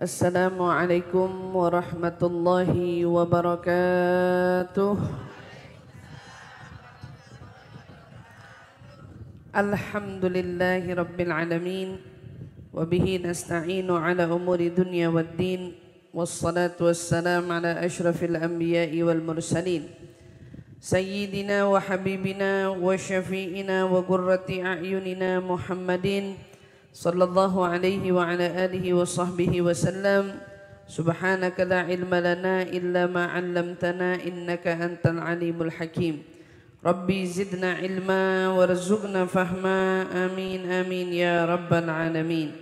Assalamualaikum warahmatullahi wabarakatuh. Alhamdulillahi rabbil alamin. Wabihi nasta'inu ala umuri dunya waddin. Wassalatu wassalam ala ashrafil anbiya'i wal mursalin. Sayyidina wa habibina wa syafi'ina wa qurrati a'yunina Muhammadin sallallahu alaihi wa ala alihi wa sahbihi wa sallam. Subhanaka la ilma lana illa ma 'allamtana innaka antal alimul hakim. Rabbi zidna ilma warzuqna fahma. Amin amin ya rabbal alamin.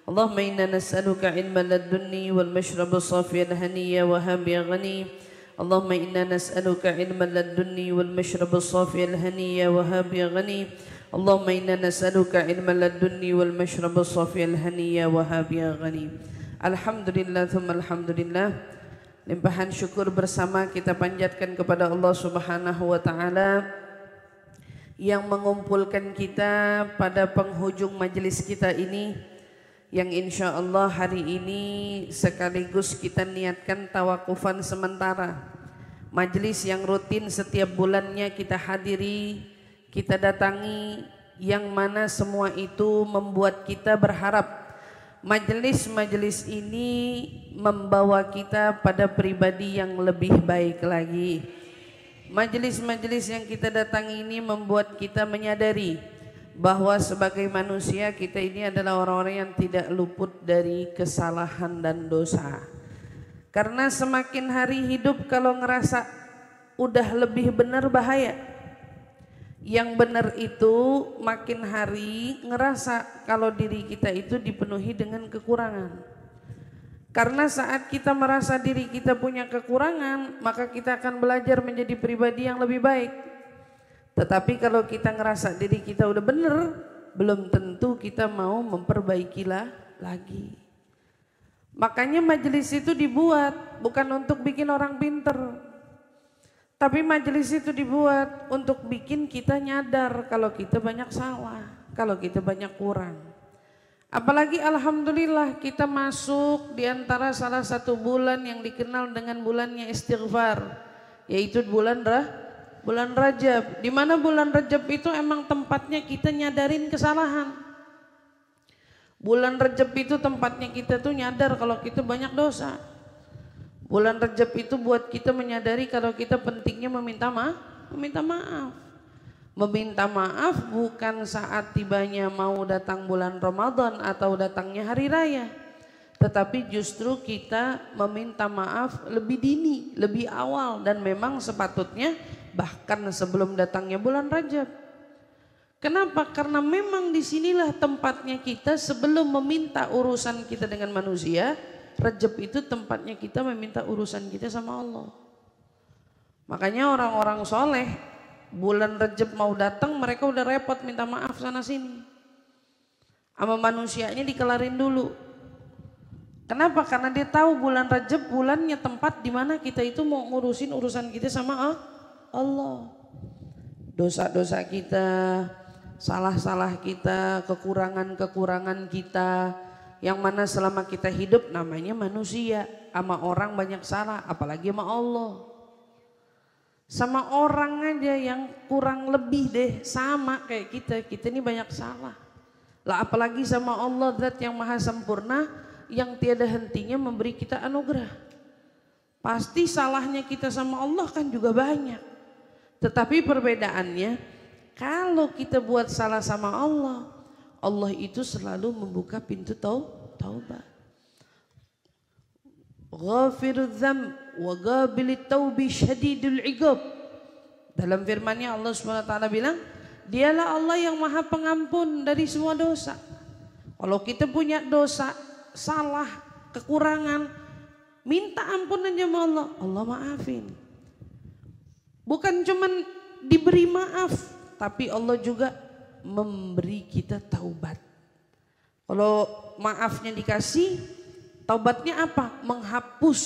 Allahumma inna nas'aluka ilman ladunni wal mashrab safiyal haniyya wa hab ya ghani. Allahumma inna nas'aluka ilman ladunni wal mashrab safiyal haniyya wa hab ya ghani. Allahumma inna nas'aluka ilman ladunni wal mashrab safiyal haniyya wa hab ya ghani. Alhamdulillah thumma alhamdulillah. Limpahan syukur bersama kita panjatkan kepada Allah Subhanahu wa taala yang mengumpulkan kita pada penghujung majelis kita ini, yang insyaallah hari ini sekaligus kita niatkan tawakufan sementara. Majelis yang rutin setiap bulannya kita hadiri, kita datangi, yang mana semua itu membuat kita berharap majelis-majelis ini membawa kita pada pribadi yang lebih baik lagi. Majelis-majelis yang kita datangi ini membuat kita menyadari bahwa sebagai manusia kita ini adalah orang-orang yang tidak luput dari kesalahan dan dosa. Karena semakin hari hidup kalau ngerasa udah lebih benar bahaya. Yang benar itu makin hari ngerasa kalau diri kita itu dipenuhi dengan kekurangan. Karena saat kita merasa diri kita punya kekurangan, maka kita akan belajar menjadi pribadi yang lebih baik. Tetapi kalau kita ngerasa diri kita udah benar, belum tentu kita mau memperbaikilah lagi. Makanya majelis itu dibuat bukan untuk bikin orang pinter. Tapi majelis itu dibuat untuk bikin kita nyadar kalau kita banyak salah, kalau kita banyak kurang. Apalagi alhamdulillah kita masuk di antara salah satu bulan yang dikenal dengan bulannya istighfar, yaitu bulan Rajab. Di mana bulan Rajab itu emang tempatnya kita nyadarin kesalahan. Bulan Rajab itu tempatnya kita tuh nyadar kalau kita banyak dosa. Bulan Rajab itu buat kita menyadari kalau kita pentingnya meminta maaf. Meminta maaf bukan saat tibanya mau datang bulan Ramadan atau datangnya hari raya. Tetapi justru kita meminta maaf lebih dini, lebih awal, dan memang sepatutnya bahkan sebelum datangnya bulan Rajab. Kenapa? Karena memang disinilah tempatnya kita sebelum meminta urusan kita dengan manusia. Rajab itu tempatnya kita meminta urusan kita sama Allah. Makanya orang-orang soleh bulan Rajab mau datang mereka udah repot minta maaf sana sini. Sama manusianya dikelarin dulu. Kenapa? Karena dia tahu bulan Rajab bulannya tempat dimana kita itu mau ngurusin urusan kita sama Allah. Dosa-dosa kita, salah-salah kita, kekurangan-kekurangan kita, yang mana selama kita hidup namanya manusia, sama orang banyak salah, apalagi sama Allah. Sama orang aja yang kurang lebih deh sama kayak kita ini banyak salah. Lah apalagi sama Allah zat yang maha sempurna, yang tiada hentinya memberi kita anugerah. Pasti salahnya kita sama Allah kan juga banyak. Tetapi perbedaannya, kalau kita buat salah sama Allah, Allah itu selalu membuka pintu taubat. Ghafirudz dzamb wa qabilit taubi syadidul iqab. Dalam firman-Nya Allah Subhanahu wa taala bilang, Dialah Allah yang Maha Pengampun dari semua dosa. Kalau kita punya dosa, salah, kekurangan, minta ampun aja sama Allah, Allah maafin. Bukan cuman diberi maaf, tapi Allah juga memberi kita taubat. Kalau maafnya dikasih, taubatnya apa? Menghapus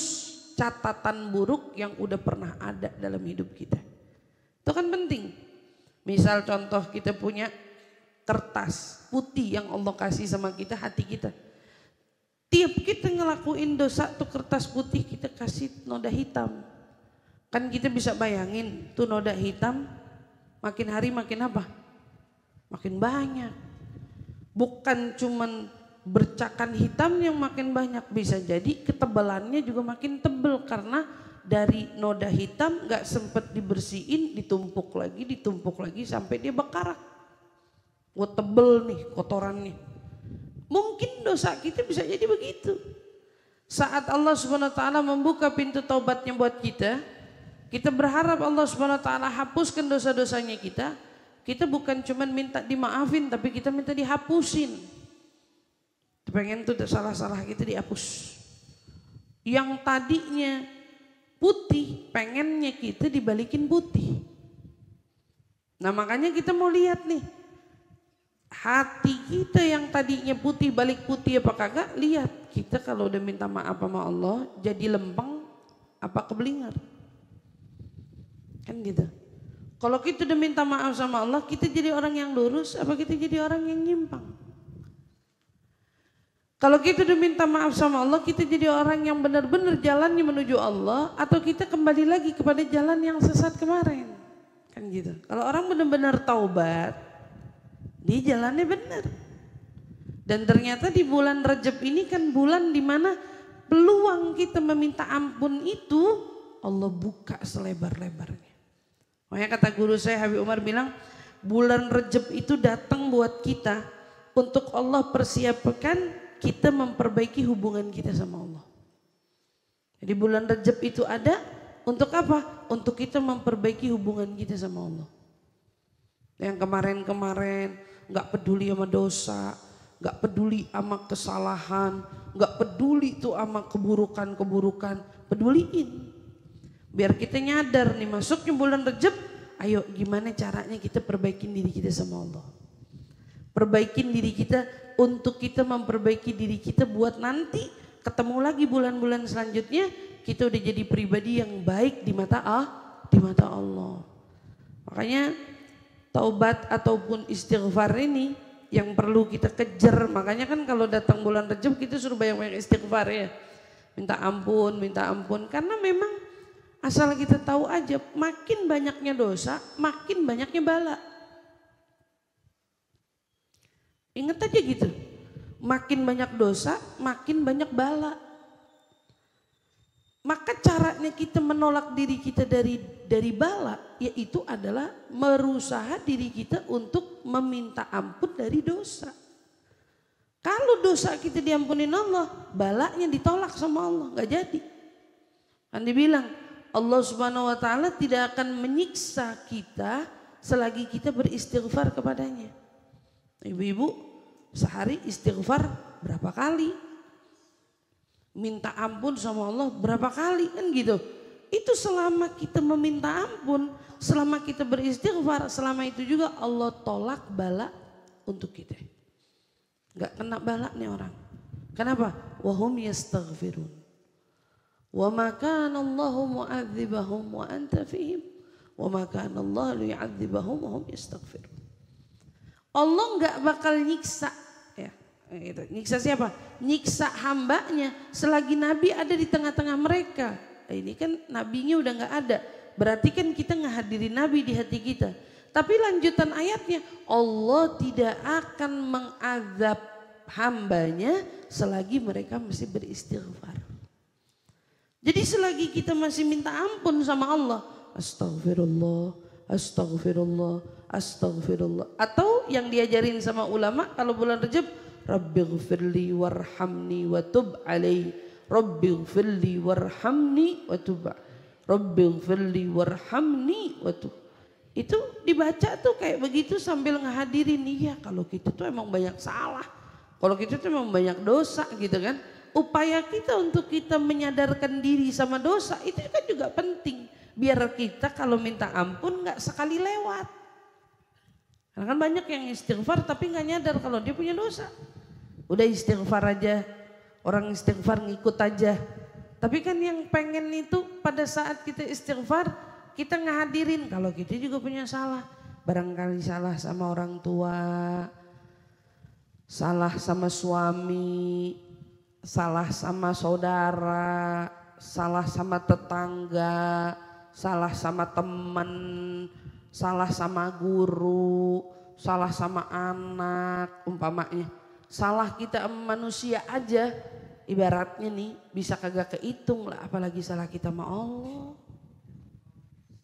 catatan buruk yang udah pernah ada dalam hidup kita. Itu kan penting. Misal contoh kita punya kertas putih yang Allah kasih sama kita, hati kita. Tiap kita ngelakuin dosa tuh kertas putih kita kasih noda hitam. Kan kita bisa bayangin tuh noda hitam makin hari makin apa? Makin banyak. Bukan cuman bercakan hitam yang makin banyak, bisa jadi ketebalannya juga makin tebel karena dari noda hitam gak sempet dibersihin, ditumpuk lagi sampai dia bekarak. Wah tebel nih kotorannya. Mungkin dosa kita bisa jadi begitu. Saat Allah Subhanahu wa taala membuka pintu taubatnya buat kita, kita berharap Allah Subhanahu wa taala hapuskan dosa-dosanya kita. Kita bukan cuma minta dimaafin, tapi kita minta dihapusin. Pengen tuh salah-salah kita dihapus. Yang tadinya putih, pengennya kita dibalikin putih. Nah makanya kita mau lihat nih, hati kita yang tadinya putih balik putih apa kagak, lihat kita kalau udah minta maaf sama Allah jadi lempeng apa keblinger. Kan gitu. Kalau kita udah minta maaf sama Allah, kita jadi orang yang lurus apa kita jadi orang yang nyimpang? Kalau kita udah minta maaf sama Allah, kita jadi orang yang benar-benar jalannya menuju Allah atau kita kembali lagi kepada jalan yang sesat kemarin. Kan gitu. Kalau orang benar-benar taubat, dia jalannya benar. Dan ternyata di bulan Rajab ini kan bulan dimana peluang kita meminta ampun itu Allah buka selebar-lebarnya. Makanya kata guru saya Habib Umar bilang, bulan Rajab itu datang buat kita untuk Allah persiapkan kita memperbaiki hubungan kita sama Allah. Jadi bulan Rajab itu ada untuk apa? Untuk kita memperbaiki hubungan kita sama Allah. Yang kemarin-kemarin gak peduli sama dosa, gak peduli sama kesalahan, gak peduli tuh sama keburukan-keburukan, peduliin. Biar kita nyadar nih masuknya bulan Rajab, ayo gimana caranya kita perbaikin diri kita sama Allah. Perbaikin diri kita untuk kita memperbaiki diri kita buat nanti ketemu lagi bulan-bulan selanjutnya kita udah jadi pribadi yang baik di mata Allah. Makanya taubat ataupun istighfar ini yang perlu kita kejar. Makanya kan kalau datang bulan Rajab kita suruh banyak-banyak istighfar ya. Minta ampun. Karena memang asal kita tahu aja makin banyaknya dosa, makin banyaknya bala. Ingat aja gitu, makin banyak dosa, makin banyak bala. Maka caranya kita menolak diri kita dari bala, yaitu adalah merusaha diri kita untuk meminta ampun dari dosa. Kalau dosa kita diampunin Allah, balanya ditolak sama Allah, gak jadi. Kan dibilang, Allah Subhanahu wa taala tidak akan menyiksa kita selagi kita beristighfar kepadanya. Ibu-ibu sehari istighfar berapa kali? Minta ampun sama Allah berapa kali? Kan gitu. Itu selama kita meminta ampun, selama kita beristighfar, selama itu juga Allah tolak bala untuk kita. Gak kena bala nih orang. Kenapa? Wahum yastaghfirun. Wa ma kana Allahu mu'adzibahum wa anta fihim. Wa ma kana Allah liyu'adzibahum wa hum yastaghfirun. Allah nggak bakal nyiksa, ya, gitu. Nyiksa siapa? Nyiksa hambanya selagi Nabi ada di tengah-tengah mereka. Ini kan nabinya udah nggak ada, berarti kan kita ngehadirin Nabi di hati kita. Tapi lanjutan ayatnya, Allah tidak akan mengazab hambanya selagi mereka masih beristighfar. Jadi selagi kita masih minta ampun sama Allah, astagfirullah, astagfirullah, astagfirullah. Atau yang diajarin sama ulama kalau bulan Rajab, Rabbighfirli warhamni wa tub alai. Rabbighfirli warhamni wa tub. Rabbighfirli warhamni wa tub. Itu dibaca tuh kayak begitu sambil ngehadirin, iya kalau kita tuh emang banyak salah. Kalau kita tuh emang banyak dosa gitu kan. Upaya kita untuk kita menyadarkan diri sama dosa itu kan juga penting. Biar kita kalau minta ampun gak sekali lewat. Karena kan banyak yang istighfar tapi gak nyadar kalau dia punya dosa. Udah istighfar aja, orang istighfar ngikut aja. Tapi kan yang pengen itu pada saat kita istighfar, kita ngehadirin kalau kita juga punya salah. Barangkali salah sama orang tua, salah sama suami, salah sama saudara, salah sama tetangga, salah sama teman, salah sama guru, salah sama anak umpamanya. Salah kita sama manusia aja ibaratnya nih bisa kagak kehitung lah, apalagi salah kita sama Allah.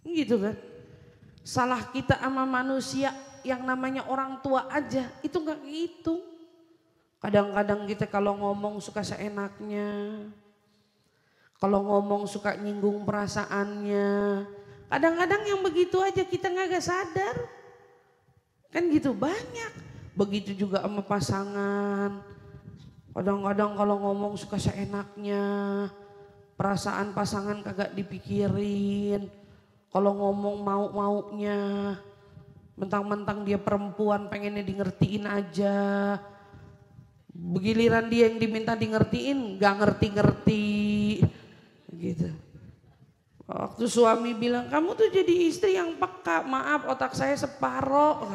Gitu kan. Salah kita sama manusia yang namanya orang tua aja itu gak kehitung. Kadang-kadang kita kalau ngomong suka seenaknya. Kalau ngomong suka nyinggung perasaannya. Kadang-kadang yang begitu aja kita gak sadar. Kan gitu banyak. Begitu juga sama pasangan. Kadang-kadang kalau ngomong suka seenaknya. Perasaan pasangan kagak dipikirin. Kalau ngomong mau-maunya. Mentang-mentang dia perempuan pengennya di ngertiin aja. Begiliran dia yang diminta di ngertiin gak ngerti-ngerti. Gitu. Waktu suami bilang kamu tuh jadi istri yang peka, maaf otak saya separoh.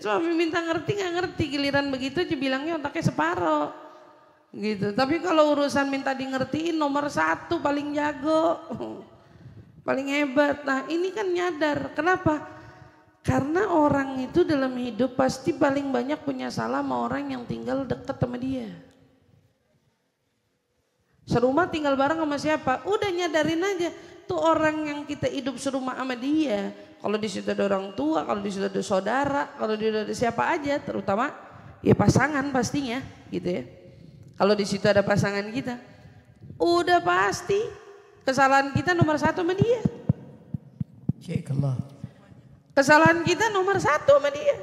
Suami minta ngerti gak ngerti, giliran begitu aja bilangnya otaknya separoh. Gitu. Tapi kalau urusan minta di ngertiin nomor 1 paling jago. Paling hebat. Nah ini kan nyadar, kenapa? Karena orang itu dalam hidup pasti paling banyak punya salah sama orang yang tinggal dekat sama dia. Serumah tinggal bareng sama siapa? Udah nyadarin aja. Tuh orang yang kita hidup serumah sama dia. Kalau di situ ada orang tua, kalau di situ ada saudara, kalau di situ ada siapa aja, terutama ya pasangan pastinya gitu ya. Kalau di situ ada pasangan kita, udah pasti kesalahan kita nomor 1 sama dia. Kesalahan kita nomor 1 sama dia.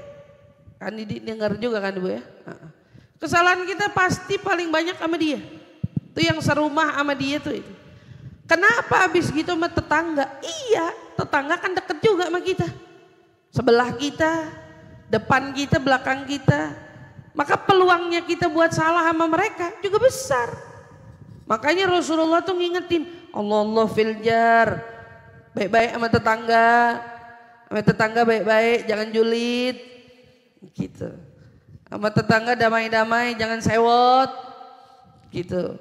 Kan dengar juga kan Bu ya. Kesalahan kita pasti paling banyak sama dia. Itu yang serumah sama dia tuh itu. Kenapa habis gitu sama tetangga? Iya, tetangga kan deket juga sama kita. Sebelah kita, depan kita, belakang kita. Maka peluangnya kita buat salah sama mereka juga besar. Makanya Rasulullah tuh ngingetin, Allah fil jar. Baik-baik sama tetangga. Sama tetangga baik-baik, jangan julid. Gitu. Sama tetangga damai-damai, jangan sewot. Gitu.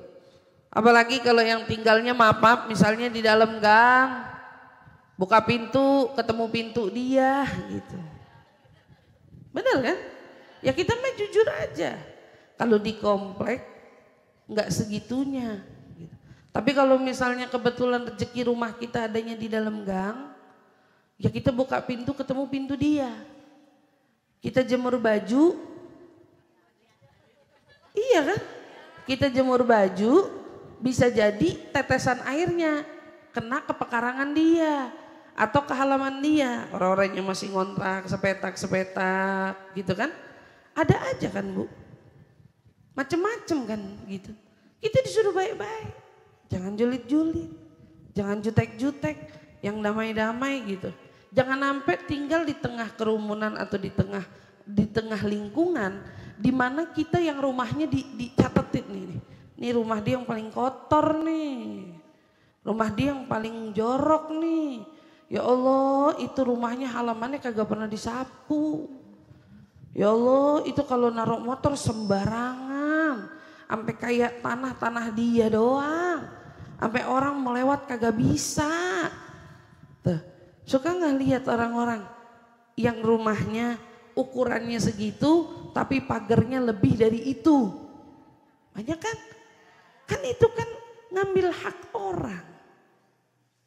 Apalagi kalau yang tinggalnya maaf misalnya di dalam gang. Buka pintu, ketemu pintu dia gitu. Bener kan? Ya kita mah jujur aja. Kalau di komplek nggak segitunya. Gitu. Tapi kalau misalnya kebetulan rezeki rumah kita adanya di dalam gang. Ya kita buka pintu ketemu pintu dia. Kita jemur baju. Iya kan? Kita jemur baju. Bisa jadi tetesan airnya kena ke pekarangan dia atau ke halaman dia. Orang-orang yang masih ngontrak sepetak gitu kan. Ada aja kan Bu. Macem-macem kan gitu. Kita disuruh baik-baik. Jangan julid-julid. Jangan jutek-jutek. Yang damai-damai gitu. Jangan sampai tinggal di tengah kerumunan atau di tengah lingkungan. Di mana kita yang rumahnya dicatetin nih. Ini rumah dia yang paling kotor nih. Rumah dia yang paling jorok nih. Ya Allah itu rumahnya halamannya kagak pernah disapu. Ya Allah itu kalau naruh motor sembarangan. Sampai kayak tanah-tanah dia doang. Sampai orang melewat kagak bisa. Tuh, suka gak lihat orang-orang yang rumahnya ukurannya segitu tapi pagarnya lebih dari itu. Banyak kan? Kan itu kan ngambil hak orang.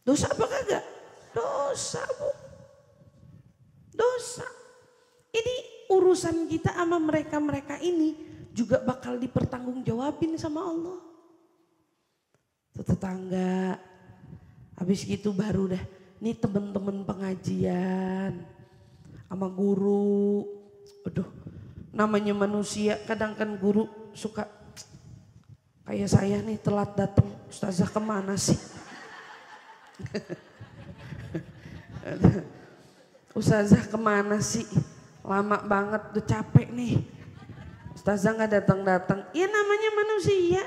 Dosa apa kagak? Dosa Bu. Dosa. Ini urusan kita sama mereka-mereka ini juga bakal dipertanggungjawabin sama Allah. Tetangga. Habis gitu baru dah. Nih teman-teman pengajian. Sama guru. Aduh. Namanya manusia kadang kan guru suka. Kayak saya nih telat datang, Ustazah kemana sih? Ustazah kemana sih? Lama banget, udah capek nih. Ustazah gak datang-datang. Ya namanya manusia.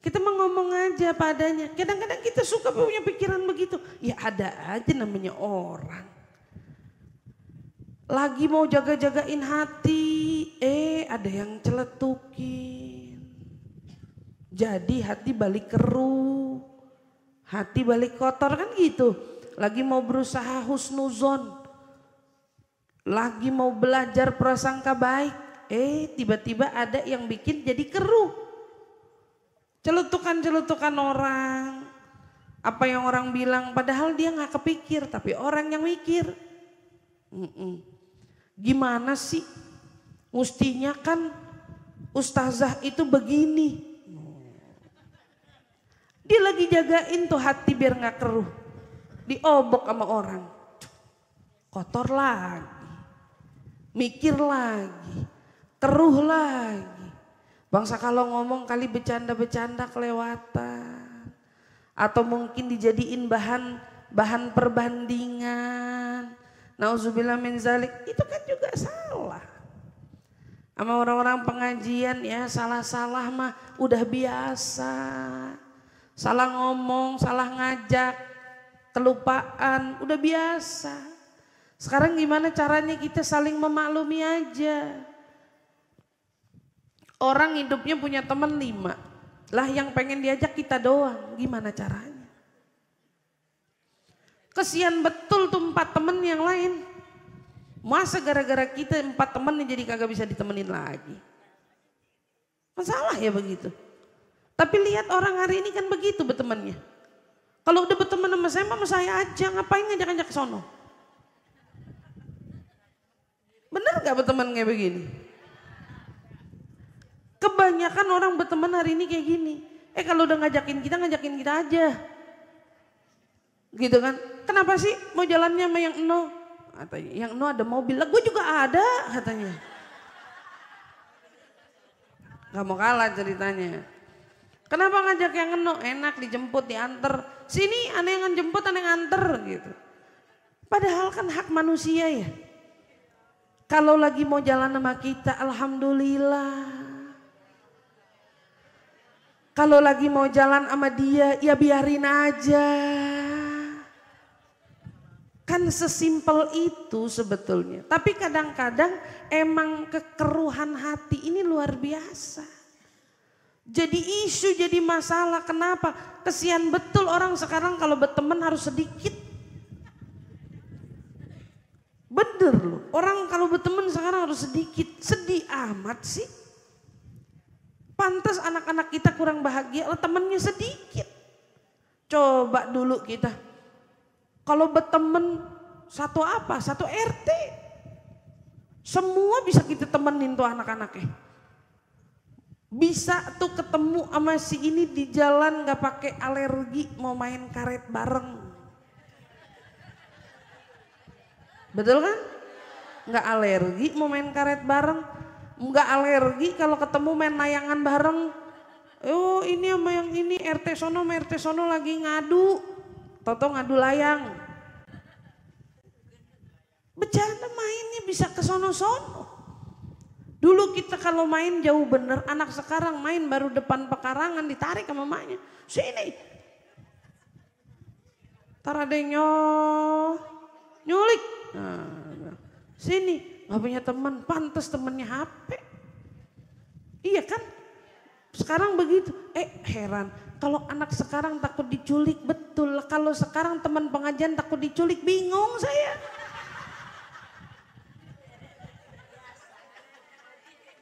Kita mau ngomong aja padanya. Kadang-kadang kita suka punya pikiran begitu. Ya ada aja namanya orang. Lagi mau jaga-jagain hati, ada yang celetukin. Jadi hati balik keruh, hati balik kotor kan gitu. Lagi mau berusaha husnuzon, lagi mau belajar prasangka baik, tiba-tiba ada yang bikin jadi keruh. Celetukan-celetukan orang, apa yang orang bilang padahal dia gak kepikir tapi orang yang mikir. Gimana sih? Mestinya kan ustazah itu begini. Dia lagi jagain tuh hati biar gak keruh. Diobok sama orang. Kotor lagi. Mikir lagi. Keruh lagi. Bangsa kalau ngomong kali bercanda-bercanda kelewatan. Atau mungkin dijadiin bahan perbandingan. Nauzubillah min zalik, itu kan juga salah. Sama orang-orang pengajian ya salah-salah mah udah biasa. Salah ngomong, salah ngajak, kelupaan, udah biasa. Sekarang gimana caranya kita saling memaklumi aja. Orang hidupnya punya teman 5, lah yang pengen diajak kita doang, gimana caranya? Kesian betul tuh 4 temen yang lain. Masa gara-gara kita 4 temen jadi kagak bisa ditemenin lagi. Masalah ya begitu. Tapi lihat orang hari ini kan begitu bertemannya. Kalau udah berteman sama saya aja, ngapain ngajak-ngajak ke sono? Bener gak berteman kayak begini? Kebanyakan orang berteman hari ini kayak gini. Kalau udah ngajakin kita aja. Gitu kan? Kenapa sih mau jalannya sama yang eno? Katanya, yang eno ada mobil, lah gue juga ada katanya. Gak mau kalah ceritanya. Kenapa ngajak yang eno? Enak dijemput, diantar. Sini aneh yang jemput, aneh yang anter gitu. Padahal kan hak manusia ya. Kalau lagi mau jalan sama kita, alhamdulillah. Kalau lagi mau jalan sama dia, ya biarin aja. Kan sesimpel itu sebetulnya. Tapi kadang-kadang emang kekeruhan hati ini luar biasa. Jadi isu, jadi masalah. Kenapa? Kesian betul orang sekarang kalau berteman harus sedikit. Bener loh. Orang kalau berteman sekarang harus sedikit. Sedih amat sih. Pantas anak-anak kita kurang bahagia, temennya sedikit. Coba dulu kita. Kalau berteman satu apa? Satu RT. Semua bisa kita temenin tuh anak-anaknya. Bisa tuh ketemu sama si ini di jalan gak pakai alergi mau main karet bareng. Betul kan? Gak alergi mau main karet bareng. Gak alergi kalau ketemu main layangan bareng. Oh ini sama yang ini RT sono lagi ngadu. Toto ngadu layang. Bercanda mainnya bisa ke sono-sono. Dulu kita kalau main jauh bener, anak sekarang main baru depan pekarangan ditarik sama mamanya. Sini. Tar ada yang nyulik. Nah, sini, gak punya teman, pantas temennya HP. Iya kan? Sekarang begitu. Heran. Kalau anak sekarang takut diculik, betul. Kalau sekarang teman pengajian takut diculik, bingung saya.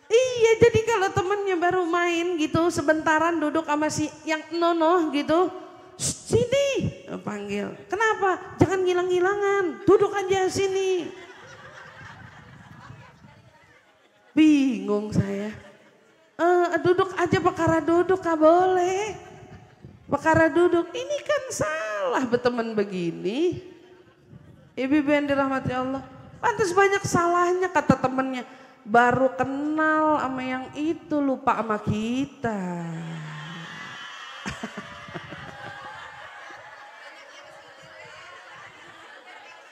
Iya, jadi kalau temennya baru main gitu, sebentaran duduk sama si yang nono gitu, sini panggil. Kenapa? Jangan ngilang-ngilangan, duduk aja sini. Bingung saya. Duduk aja perkara duduk, gak boleh. Perkara duduk, ini kan salah berteman begini. Ibu yang dirahmati Allah, pantas banyak salahnya kata temennya. Baru kenal sama yang itu lupa sama kita.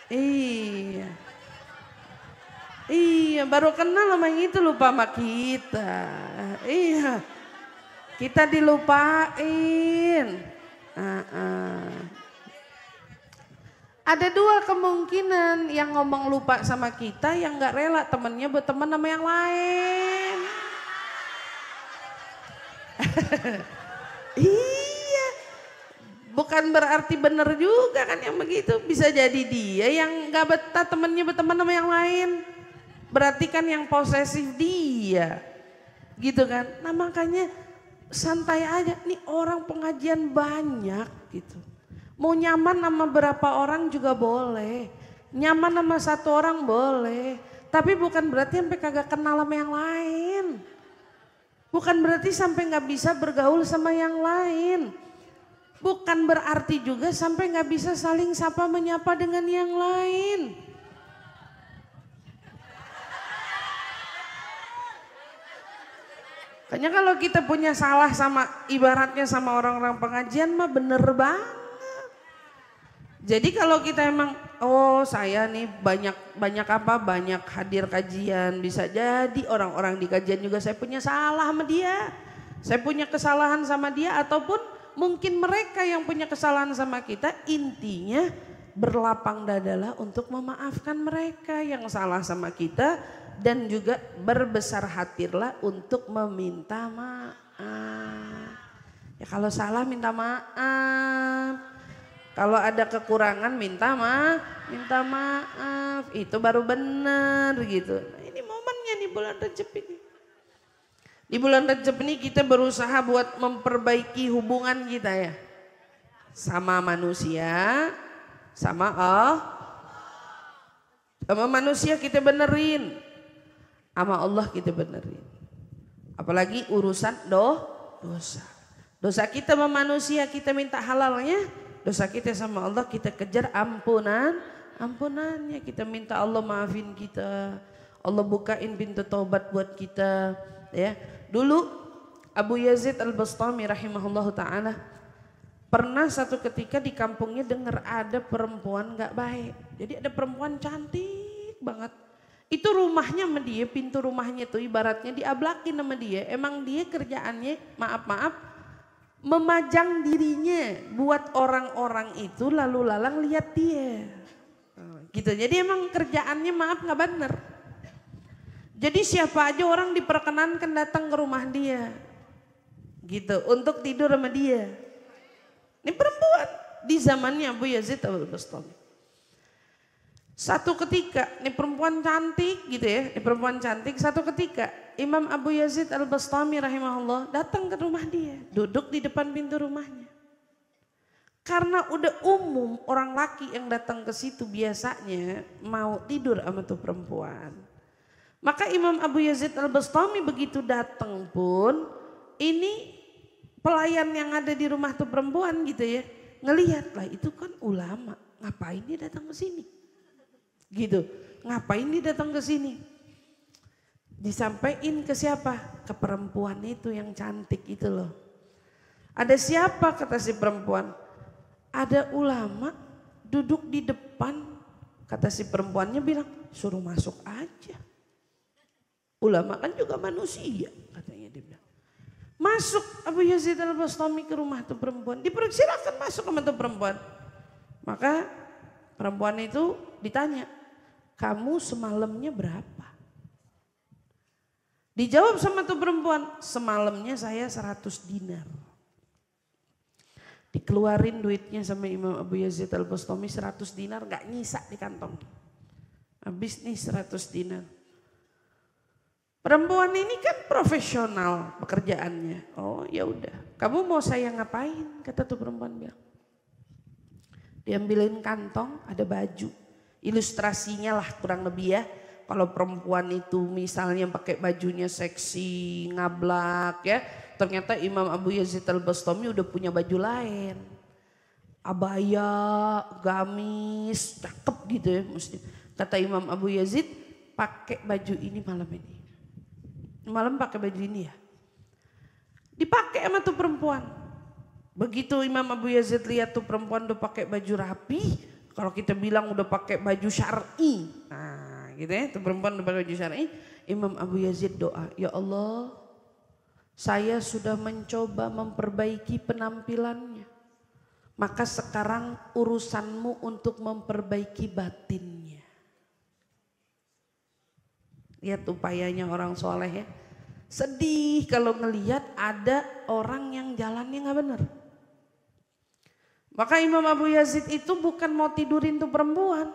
Iya. Iya, baru kenal sama yang itu lupa sama kita. Iya. Kita dilupain. Ada dua kemungkinan, yang ngomong lupa sama kita, yang nggak rela temennya berteman sama yang lain. Iya, bukan berarti bener juga kan yang begitu. Bisa jadi dia yang nggak betah temennya berteman sama yang lain. Berarti kan yang posesif dia, gitu kan. Nah makanya santai aja, nih orang pengajian banyak gitu. Mau nyaman sama berapa orang juga boleh, nyaman sama satu orang boleh. Tapi bukan berarti sampai kagak kenal sama yang lain. Bukan berarti sampai nggak bisa bergaul sama yang lain. Bukan berarti juga sampai nggak bisa saling sapa menyapa dengan yang lain. Kayaknya kalau kita punya salah sama ibaratnya sama orang-orang pengajian mah bener banget. Jadi kalau kita emang saya nih banyak hadir kajian, bisa jadi orang-orang di kajian juga saya punya salah sama dia. Saya punya kesalahan sama dia ataupun mungkin mereka yang punya kesalahan sama kita, intinya berlapang dadalah untuk memaafkan mereka yang salah sama kita dan juga berbesar hatilah untuk meminta maaf. Ya kalau salah minta maaf. Kalau ada kekurangan minta maaf, itu baru benar gitu. Nah, ini momennya nih bulan Rajab ini. Di bulan Rajab ini kita berusaha buat memperbaiki hubungan kita ya. Sama manusia, sama sama manusia kita benerin. Sama Allah kita benerin. Apalagi urusan dosa. Dosa kita sama manusia kita minta halalnya. Dosa kita sama Allah kita kejar ampunannya, kita minta Allah maafin kita, Allah bukain pintu taubat buat kita ya. Dulu Abu Yazid Al-Bastami rahimahullah ta'ala pernah satu ketika di kampungnya dengar ada perempuan gak baik. Jadi ada perempuan cantik banget, itu rumahnya sama dia, pintu rumahnya tuh ibaratnya diablakin sama dia. Emang dia kerjaannya maaf memajang dirinya buat orang-orang itu lalu lalang lihat dia gitu. Jadi emang kerjaannya maaf gak bener. Jadi siapa aja orang diperkenankan datang ke rumah dia gitu untuk tidur sama dia. Ini perempuan di zamannya Abu Yazid Al-Bastami. Satu ketika, ini perempuan cantik gitu ya, ini perempuan cantik. Satu ketika Imam Abu Yazid Al-Bastami rahimahullah datang ke rumah dia, duduk di depan pintu rumahnya. Karena udah umum orang laki yang datang ke situ biasanya mau tidur sama tuh perempuan. Maka Imam Abu Yazid Al-Bastami begitu datang pun, ini pelayan yang ada di rumah tuh perempuan gitu ya, ngelihat lah itu kan ulama, ngapain dia datang ke sini? Gitu, ngapain dia datang ke sini? Disampaikan ke siapa? Ke perempuan itu yang cantik itu loh. Ada siapa kata si perempuan? Ada ulama duduk di depan. Kata si perempuannya bilang suruh masuk aja. Ulama kan juga manusia katanya dia bilang. Masuk Abu Yazid Al-Bastami ke rumah tuh perempuan. Dipersilakan masuk ke tuh perempuan. Maka perempuan itu ditanya, kamu semalamnya berapa? Dijawab sama tuh perempuan, semalamnya saya 100 dinar. Dikeluarin duitnya sama Imam Abu Yazid Al-Bastami 100 dinar gak nyisa di kantong. Habis nih 100 dinar. Perempuan ini kan profesional pekerjaannya. Oh ya udah, kamu mau saya ngapain? Kata tuh perempuan bilang. Diambilin kantong, ada baju. Ilustrasinya lah kurang lebih ya. Kalau perempuan itu misalnya pakai bajunya seksi, ngablak ya. Ternyata Imam Abu Yazid Al-Bastami udah punya baju lain. Abaya, gamis, cakep gitu ya. Mesti. Kata Imam Abu Yazid, pakai baju ini malam ini. Malam pakai baju ini ya. Dipakai sama tuh perempuan. Begitu Imam Abu Yazid lihat tuh perempuan udah pakai baju rapi. Kalau kita bilang udah pakai baju syar'i. Nah gitu ya, tuh perempuan udah pakai baju syar'i. Imam Abu Yazid doa, ya Allah saya sudah mencoba memperbaiki penampilannya. Maka sekarang urusanmu untuk memperbaiki batinnya. Lihat upayanya orang soleh ya. Sedih kalau ngelihat ada orang yang jalannya gak benar. Maka Imam Abu Yazid itu bukan mau tidurin tuh perempuan.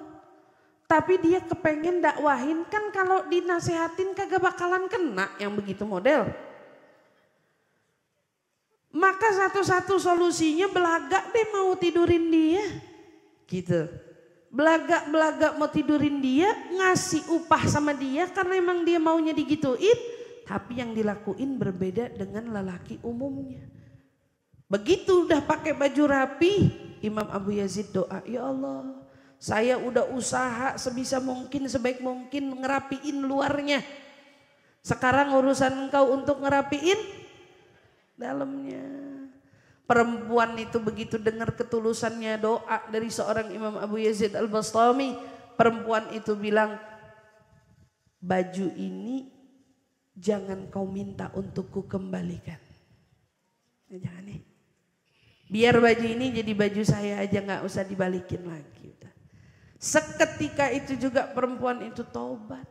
Tapi dia kepengen dakwahin, kan kalau dinasehatin kagak bakalan kena yang begitu model. Maka satu-satu solusinya belagak deh mau tidurin dia. Gitu. Belagak mau tidurin dia, ngasih upah sama dia karena emang dia maunya digituin. Tapi yang dilakuin berbeda dengan lelaki umumnya. Begitu udah pakai baju rapi, Imam Abu Yazid doa, ya Allah saya udah usaha sebisa mungkin, sebaik mungkin ngerapiin luarnya. Sekarang urusan engkau untuk ngerapiin dalamnya. Perempuan itu begitu dengar ketulusannya doa dari seorang Imam Abu Yazid Al-Bastami, perempuan itu bilang, baju ini jangan kau minta untuk ku kembalikan. Jangan nih. Biar baju ini jadi baju saya aja, gak usah dibalikin lagi. Udah. Seketika itu juga perempuan itu taubat.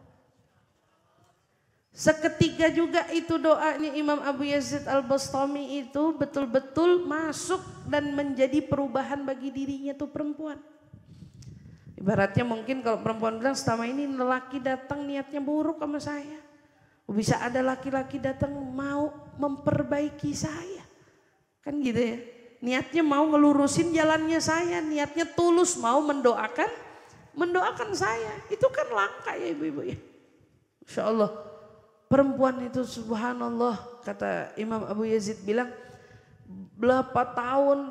Seketika juga itu doanya Imam Abu Yazid Al-Bastami itu betul-betul masuk dan menjadi perubahan bagi dirinya tuh perempuan. Ibaratnya mungkin kalau perempuan bilang selama ini lelaki datang niatnya buruk sama saya. Bisa ada laki-laki datang mau memperbaiki saya. Kan gitu ya. Niatnya mau ngelurusin jalannya saya. Niatnya tulus mau mendoakan saya. Itu kan langka ya ibu-ibu ya. Insya Allah. Perempuan itu subhanallah, kata Imam Abu Yazid bilang,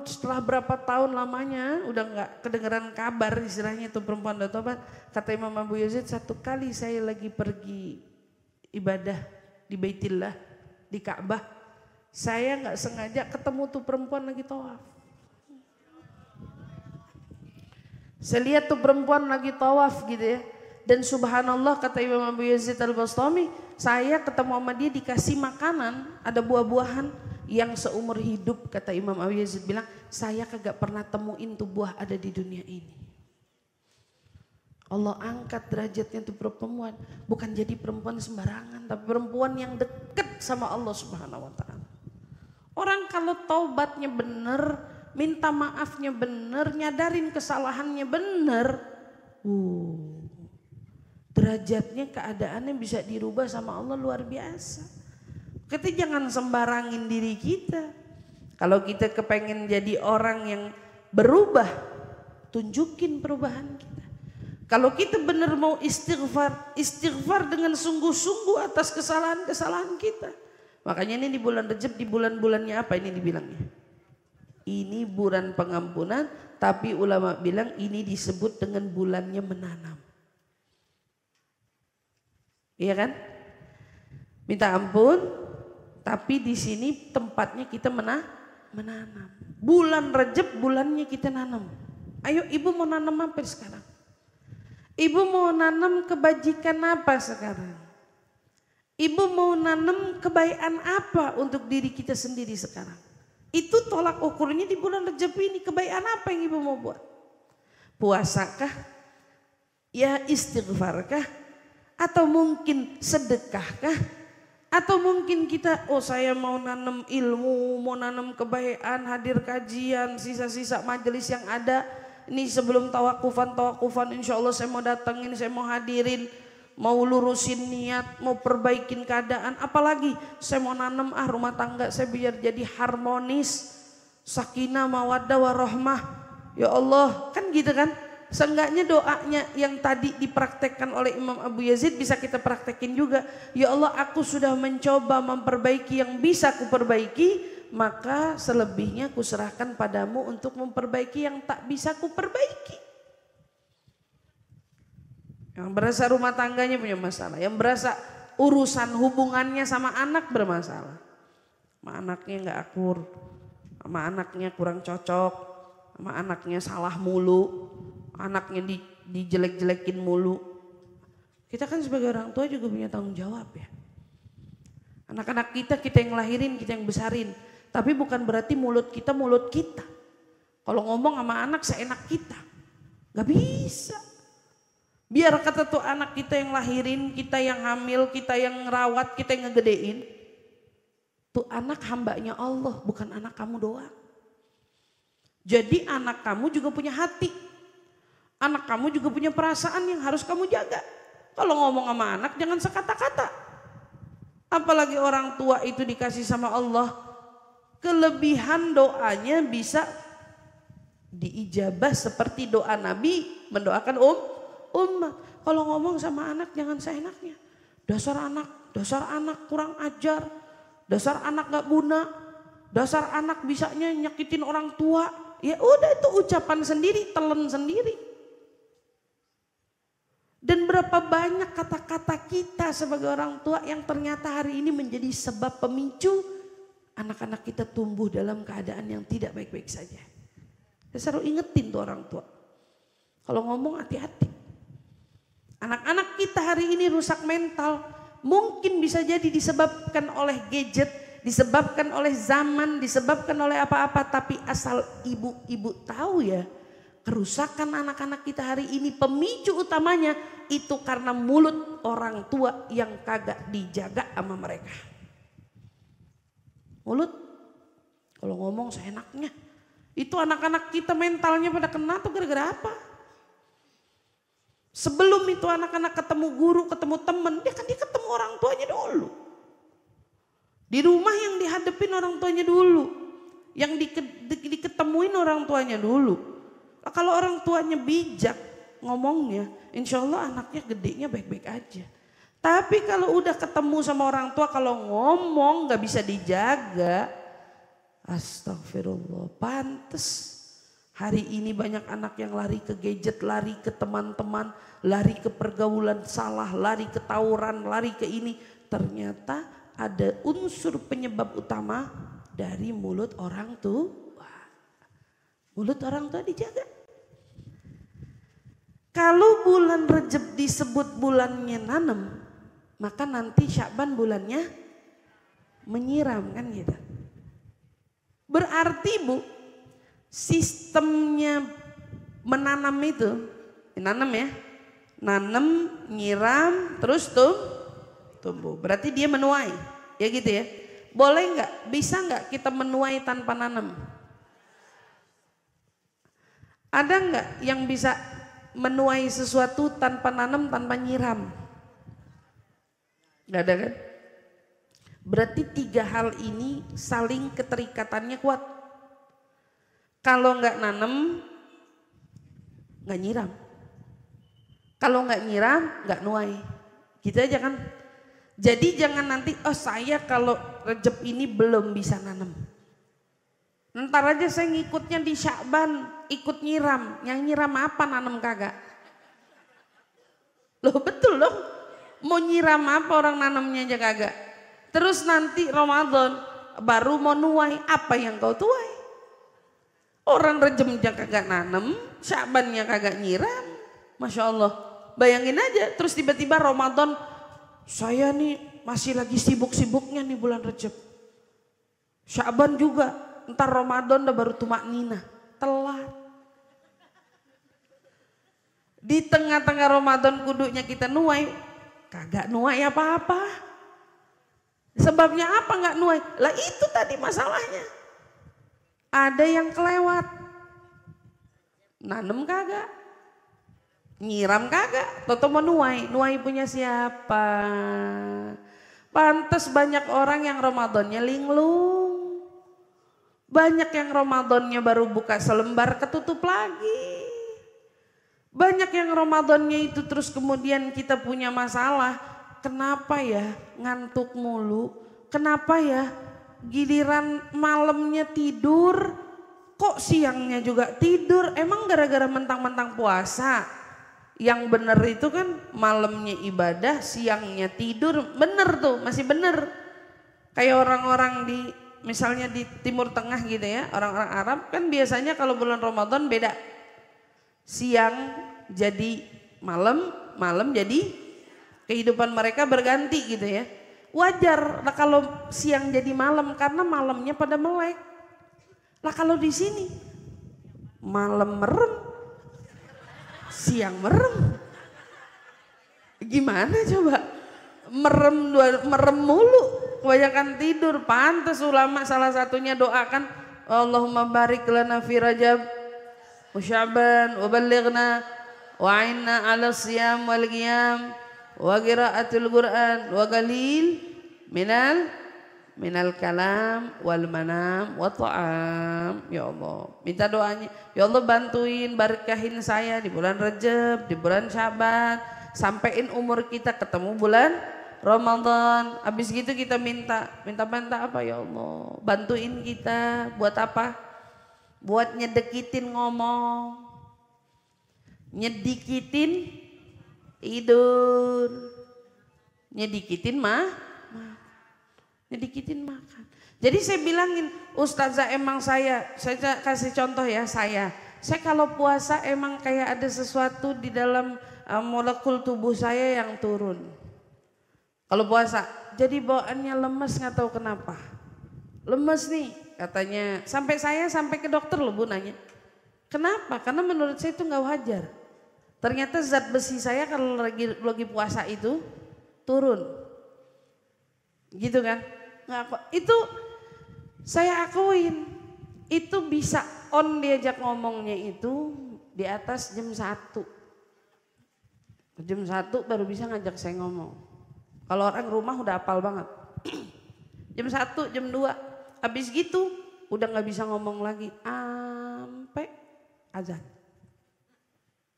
setelah berapa tahun lamanya udah gak kedengeran kabar istilahnya itu perempuan udah tobat. Kata Imam Abu Yazid, satu kali saya lagi pergi ibadah di Baitillah, di Ka'bah, saya gak sengaja ketemu tuh perempuan lagi tawaf. Saya lihat tuh perempuan lagi tawaf gitu ya. Dan subhanallah kata Imam Abu Yazid Al-Bastami, saya ketemu sama dia dikasih makanan, ada buah-buahan yang seumur hidup, kata Imam Abu Yazid bilang, saya kagak pernah temuin tuh buah ada di dunia ini. Allah angkat derajatnya tuh perempuan, bukan jadi perempuan sembarangan, tapi perempuan yang dekat sama Allah Subhanahu wa taala. Orang kalau taubatnya bener, minta maafnya bener, nyadarin kesalahannya bener, derajatnya, keadaannya bisa dirubah sama Allah luar biasa. Kita jangan sembarangin diri kita. Kalau kita kepengen jadi orang yang berubah, tunjukin perubahan kita. Kalau kita benar mau istighfar dengan sungguh-sungguh atas kesalahan-kesalahan kita. Makanya ini di bulan Rajab, di bulan-bulannya apa ini dibilangnya? Ini bulan pengampunan, tapi ulama bilang ini disebut dengan bulannya menanam. Iya kan? Minta ampun, tapi di sini tempatnya kita menanam. Bulan Rajab bulannya kita nanam. Ayo ibu mau nanam apa sekarang? Ibu mau nanam kebajikan apa sekarang? Ibu mau nanam kebaikan apa untuk diri kita sendiri sekarang? Itu tolak ukurnya di bulan Rajab ini. Kebaikan apa yang ibu mau buat? Puasakah? Ya istighfarkah? Atau mungkin sedekahkah? Atau mungkin kita, saya mau nanam ilmu, mau nanam kebaikan, hadir kajian, sisa-sisa majelis yang ada. Ini sebelum tawakufan insya Allah saya mau datengin, saya mau hadirin, mau lurusin niat, mau perbaikin keadaan. Apalagi saya mau nanam rumah tangga saya biar jadi harmonis, sakinah, mawaddah, warahmah. Ya Allah, kan gitu kan? Seenggaknya doanya yang tadi dipraktekkan oleh Imam Abu Yazid bisa kita praktekin juga. Ya Allah, aku sudah mencoba memperbaiki yang bisa ku perbaiki, maka selebihnya ku serahkan padamu untuk memperbaiki yang tak bisa ku perbaiki. Yang berasa rumah tangganya punya masalah, yang berasa urusan hubungannya sama anak bermasalah. Sama anaknya gak akur, sama anaknya kurang cocok, sama anaknya salah mulu. Anaknya dijelek-jelekin mulu. Kita kan sebagai orang tua juga punya tanggung jawab ya. Anak-anak kita yang lahirin, kita yang besarin. Tapi bukan berarti mulut kita. Kalau ngomong sama anak seenak kita, gak bisa. Biar kata tuh anak kita yang lahirin, kita yang hamil, kita yang ngerawat, kita yang ngegedein. Tuh anak hambanya Allah, bukan anak kamu doang. Jadi anak kamu juga punya hati. Anak kamu juga punya perasaan yang harus kamu jaga. Kalau ngomong sama anak jangan sekata-kata. Apalagi orang tua itu dikasih sama Allah. Kelebihan doanya bisa diijabah seperti doa Nabi mendoakan umat. Kalau ngomong sama anak jangan seenaknya. Dasar anak kurang ajar. Dasar anak gak guna. Dasar anak bisanya nyakitin orang tua. Ya udah itu ucapan sendiri, telan sendiri. Dan berapa banyak kata-kata kita sebagai orang tua yang ternyata hari ini menjadi sebab pemicu anak-anak kita tumbuh dalam keadaan yang tidak baik-baik saja. Saya selalu ingetin tuh orang tua. Kalau ngomong hati-hati. Anak-anak kita hari ini rusak mental. Mungkin bisa jadi disebabkan oleh gadget, disebabkan oleh zaman, disebabkan oleh apa-apa. Tapi asal ibu-ibu tahu ya, kerusakan anak-anak kita hari ini pemicu utamanya itu karena mulut orang tua yang kagak dijaga sama mereka. Mulut, kalau ngomong seenaknya. Itu anak-anak kita mentalnya pada kena tuh gara-gara apa? Sebelum itu anak-anak ketemu guru, ketemu temen, dia ketemu orang tuanya dulu. Di rumah yang dihadapin orang tuanya dulu. Yang diketemuin orang tuanya dulu. Kalau orang tuanya bijak ngomongnya, insya Allah anaknya gedenya baik-baik aja. Tapi kalau udah ketemu sama orang tua, kalau ngomong gak bisa dijaga, astagfirullah, pantes. Hari ini banyak anak yang lari ke gadget, lari ke teman-teman, lari ke pergaulan salah, lari ke tawuran, lari ke ini. Ternyata ada unsur penyebab utama dari mulut orang tua. Mulut orang tua dijaga. Kalau bulan Rejab disebut bulannya nanam, maka nanti Sya'ban bulannya menyiram kan gitu. Berarti Bu, sistemnya menanam itu, nanam ya, nanam, nyiram, terus tumbuh. Berarti dia menuai, ya gitu ya. Boleh nggak? Bisa nggak kita menuai tanpa nanam? Ada nggak yang bisa menuai sesuatu tanpa nanam, tanpa nyiram? Nggak ada kan? Berarti tiga hal ini saling keterikatannya kuat. Kalau nggak nanam, nggak nyiram. Kalau nggak nyiram, nggak nuai. Gitu aja kan. Jadi jangan nanti, oh saya kalau Rejab ini belum bisa nanam. Ntar aja saya ngikutnya di Sya'ban, ikut nyiram. Yang nyiram apa, nanam kagak? Loh betul loh. Mau nyiram apa orang nanamnya aja kagak. Terus nanti Ramadan baru mau nuai, apa yang kau tuai? Orang Rejabnya kagak nanam, Sya'bannya kagak nyiram. Masya Allah. Bayangin aja, terus tiba-tiba Ramadan, saya nih masih lagi sibuk-sibuknya nih bulan Rejab. Sya'ban juga, ntar Ramadan udah baru tumak nina, telat. Di tengah-tengah Ramadan kudunya kita nuai, kagak nuai apa-apa. Sebabnya apa nggak nuai? Lah itu tadi masalahnya. Ada yang kelewat, nanem kagak, nyiram kagak, toto mau nuai punya siapa? Pantes banyak orang yang Ramadannya linglung, banyak yang Ramadannya baru buka selembar ketutup lagi, banyak yang Ramadannya itu terus kemudian kita punya masalah. Kenapa ya ngantuk mulu? Kenapa ya giliran malamnya tidur, kok siangnya juga tidur? Emang gara-gara mentang-mentang puasa? Yang bener itu kan malamnya ibadah, siangnya tidur. Bener tuh, masih bener. Kayak orang-orang di misalnya di Timur Tengah gitu ya, orang-orang Arab kan biasanya kalau bulan Ramadan beda. Siang jadi malam, malam jadi kehidupan mereka berganti gitu ya. Wajar lah kalau siang jadi malam karena malamnya pada melek. Lah kalau di sini malam merem, siang merem. Gimana coba? Merem mulu, kebanyakan tidur. Pantas ulama salah satunya doakan, Allahumma barik lana fi Rajab wa Sya'ban wa ballighna wa a'inna 'ala siyam wal qiyam wa qiraatul Qur'an wa qalil minal kalam wal manam wa ta'am. Ya Allah, minta doanya, ya Allah bantuin berkahin saya di bulan Rajab, di bulan Sya'ban, sampein umur kita ketemu bulan Ramadan. Habis gitu kita minta apa ya Allah, bantuin kita buat apa? Buat nyedekitin ngomong, nyedikitin tidur, nyedikitin nyedikitin makan. Jadi saya bilangin, Ustazah emang saya kasih contoh ya, saya kalau puasa emang kayak ada sesuatu di dalam molekul tubuh saya yang turun. Kalau puasa, jadi bawaannya lemes, nggak tahu kenapa. Lemes nih katanya, sampai ke dokter loh Bu nanya. Kenapa? Karena menurut saya itu nggak wajar. Ternyata zat besi saya kalau lagi puasa itu turun. Gitu kan? Itu saya akuin. Itu bisa on diajak ngomongnya itu di atas jam 1. Jam 1 baru bisa ngajak saya ngomong. Kalau orang rumah udah hafal banget. Jam 1, jam 2. Habis gitu udah gak bisa ngomong lagi. Sampai azan.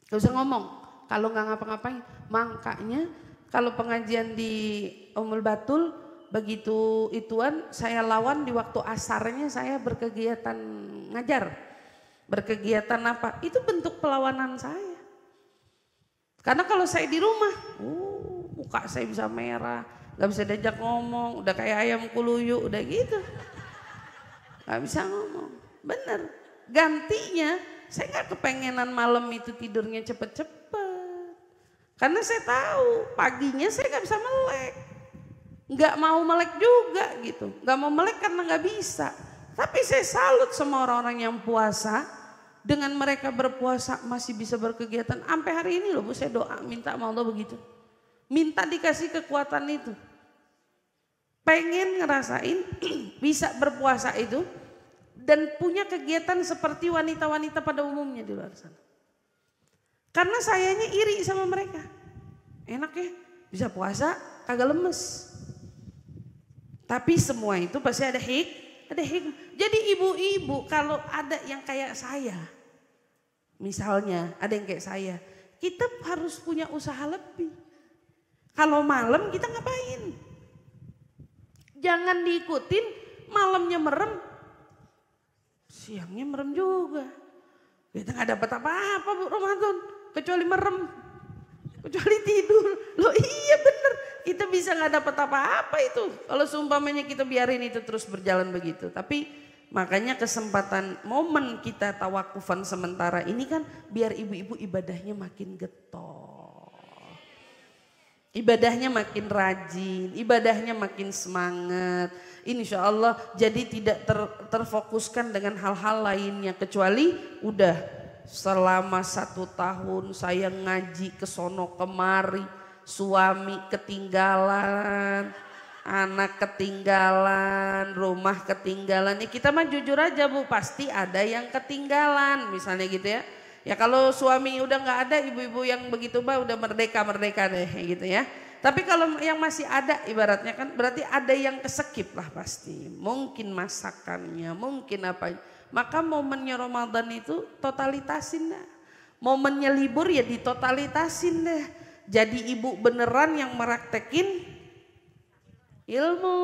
Gak usah ngomong. Kalau gak ngapa-ngapain. Makanya kalau pengajian di Ummul Batul, begitu ituan saya lawan di waktu asarnya saya berkegiatan ngajar. Berkegiatan apa? Itu bentuk perlawanan saya. Karena kalau saya di rumah, muka saya bisa merah, gak bisa diajak ngomong, udah kayak ayam kuluyu, udah gitu. Gak bisa ngomong, bener. Gantinya, saya gak kepengenan malam itu tidurnya cepet-cepet. Karena saya tahu, paginya saya gak bisa melek. Gak mau melek juga gitu, gak mau melek karena gak bisa. Tapi saya salut sama orang-orang yang puasa. Dengan mereka berpuasa masih bisa berkegiatan. Sampai hari ini loh Bu, saya doa minta sama Allah begitu. Minta dikasih kekuatan itu. Pengen ngerasain bisa berpuasa itu. Dan punya kegiatan seperti wanita-wanita pada umumnya di luar sana. Karena sayanya iri sama mereka. Enak ya, bisa puasa kagak lemes. Tapi semua itu pasti ada hikmah. Jadi ibu-ibu kalau ada yang kayak saya. Misalnya ada yang kayak saya, kita harus punya usaha lebih. Kalau malam kita ngapain? Jangan diikutin malamnya merem, siangnya merem juga. Kita gak dapat apa-apa Bu Ramadan, kecuali merem, kecuali tidur. Loh iya bener, kita bisa gak dapat apa-apa itu. Kalau seumpamanya kita biarin itu terus berjalan begitu. Tapi makanya kesempatan momen kita tawakufan sementara ini kan biar ibu-ibu ibadahnya makin getol. Ibadahnya makin rajin, ibadahnya makin semangat. Insya Allah jadi tidak terfokuskan dengan hal-hal lainnya. Kecuali udah selama 1 tahun saya ngaji ke sono kemari. Suami ketinggalan, anak ketinggalan, rumah ketinggalan. Ya kita mah jujur aja Bu, pasti ada yang ketinggalan misalnya gitu ya. Ya kalau suami udah nggak ada, ibu-ibu yang begitu bah udah merdeka deh gitu ya. Tapi kalau yang masih ada ibaratnya kan berarti ada yang kesekip lah pasti. Mungkin masakannya, mungkin apa. Maka momennya Ramadan itu totalitasin dah. Momennya libur ya ditotalitasin deh. Jadi ibu beneran yang meraktekin ilmu,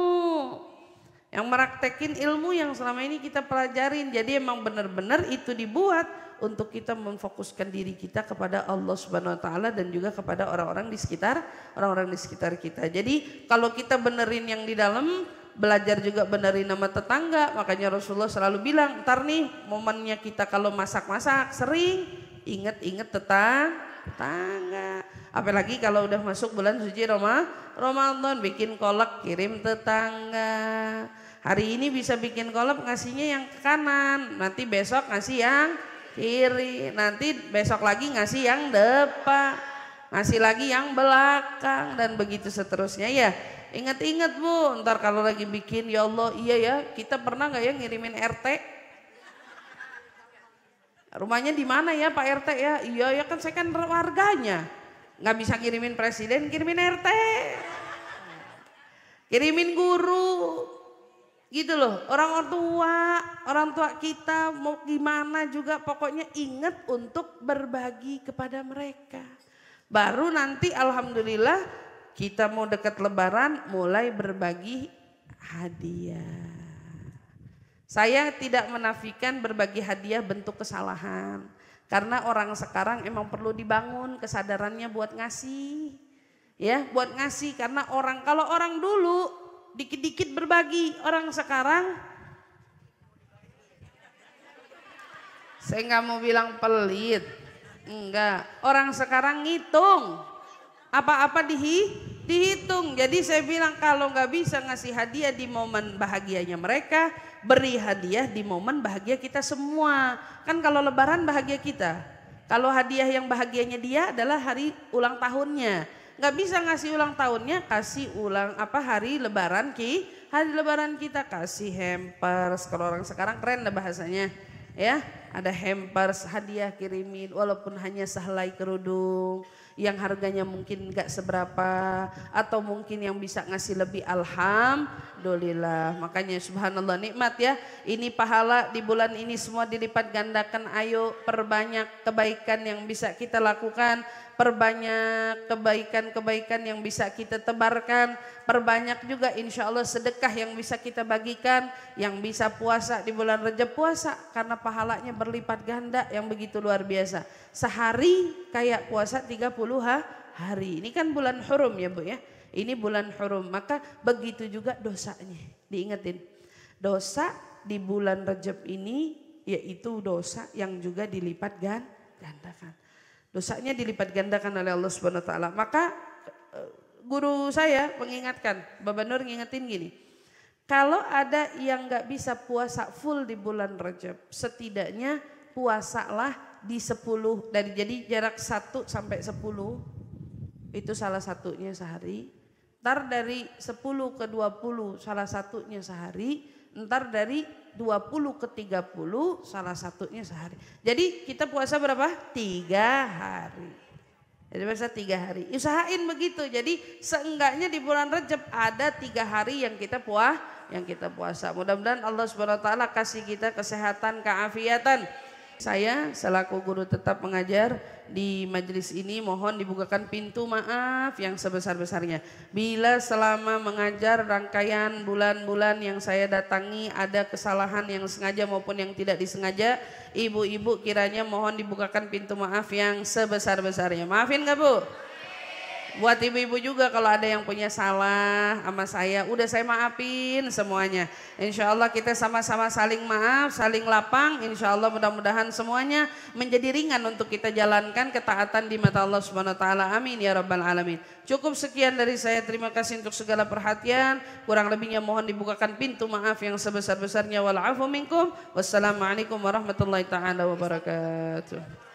yang meraktekin ilmu yang selama ini kita pelajarin. Jadi emang benar-benar itu dibuat untuk kita memfokuskan diri kita kepada Allah Subhanahu Wa Taala dan juga kepada orang-orang di sekitar kita. Jadi kalau kita benerin yang di dalam, belajar juga benerin nama tetangga. Makanya Rasulullah selalu bilang, ntar nih momennya kita kalau masak-masak sering inget-inget tetangga. Apalagi kalau udah masuk bulan suci Ramadan, bikin kolak kirim tetangga. Hari ini bisa bikin kolak ngasihnya yang ke kanan, nanti besok ngasih yang kiri, nanti besok lagi ngasih yang depan, ngasih lagi yang belakang, dan begitu seterusnya ya. Ingat-ingat Bu, ntar kalau lagi bikin, ya Allah iya ya, kita pernah nggak ya ngirimin RT? Rumahnya di mana ya Pak RT ya? Iya ya kan saya kan warganya, nggak bisa kirimin presiden, kirimin RT, kirimin guru, gitu loh. Orang tua kita mau gimana juga pokoknya ingat untuk berbagi kepada mereka. Baru nanti alhamdulillah kita mau dekat lebaran mulai berbagi hadiah. Saya tidak menafikan berbagi hadiah bentuk kesalahan. Karena orang sekarang emang perlu dibangun kesadarannya buat ngasih. Ya, buat ngasih karena kalau orang dulu dikit-dikit berbagi, orang sekarang saya nggak mau bilang pelit. Enggak, orang sekarang ngitung. Apa-apa dihitung. Jadi saya bilang kalau nggak bisa ngasih hadiah di momen bahagianya mereka, beri hadiah di momen bahagia kita semua. Kan kalau lebaran bahagia kita. Kalau hadiah yang bahagianya dia adalah hari ulang tahunnya. Nggak bisa ngasih ulang tahunnya, kasih hari lebaran hari lebaran kita kasih hampers. Kalau orang sekarang keren lah bahasanya. Ya, ada hampers, hadiah kirimin walaupun hanya sehelai kerudung yang harganya mungkin gak seberapa atau mungkin yang bisa ngasih lebih, alhamdulillah. Makanya subhanallah nikmat ya, ini pahala di bulan ini semua dilipat gandakan. Ayo perbanyak kebaikan yang bisa kita lakukan, perbanyak kebaikan-kebaikan yang bisa kita tebarkan, perbanyak juga insya Allah sedekah yang bisa kita bagikan. Yang bisa puasa di bulan Rajab puasa karena pahalanya berlipat ganda yang begitu luar biasa. Sehari kayak puasa 30 hari. Ini kan bulan hurum ya Bu ya. Ini bulan hurum, maka begitu juga dosanya. Diingetin, dosa di bulan Rajab ini yaitu dosa yang juga dilipat gandakan. Dosanya dilipat gandakan oleh Allah Subhanahu wa taala. Maka guru saya mengingatkan, Baba Nur ngingetin gini. Kalau ada yang nggak bisa puasa full di bulan Rajab, setidaknya puasalah di 10 jadi jarak 1 sampai 10 itu salah satunya sehari. Ntar dari 10 ke 20 salah satunya sehari. Ntar dari 20 ke 30 salah satunya sehari. Jadi kita puasa berapa? 3 hari. Jadi puasa 3 hari. Usahain begitu. Jadi seenggaknya di bulan Rajab ada 3 hari yang kita puasa. Mudah-mudahan Allah Subhanahu wa taala kasih kita kesehatan, keafiatan. Saya selaku guru tetap mengajar di majelis ini mohon dibukakan pintu maaf yang sebesar-besarnya. Bila selama mengajar rangkaian bulan-bulan yang saya datangi ada kesalahan yang sengaja maupun yang tidak disengaja, ibu-ibu kiranya mohon dibukakan pintu maaf yang sebesar-besarnya. Maafin gak Bu? Buat ibu-ibu juga kalau ada yang punya salah sama saya, udah saya maafin semuanya. Insya Allah kita sama-sama saling maaf, saling lapang. Insya Allah mudah-mudahan semuanya menjadi ringan untuk kita jalankan ketaatan di mata Allah Subhanahu wa taala. Amin ya rabbal alamin. Cukup sekian dari saya. Terima kasih untuk segala perhatian. Kurang lebihnya mohon dibukakan pintu maaf yang sebesar-besarnya. Wal afu minkum. Wassalamualaikum warahmatullahi taala wabarakatuh.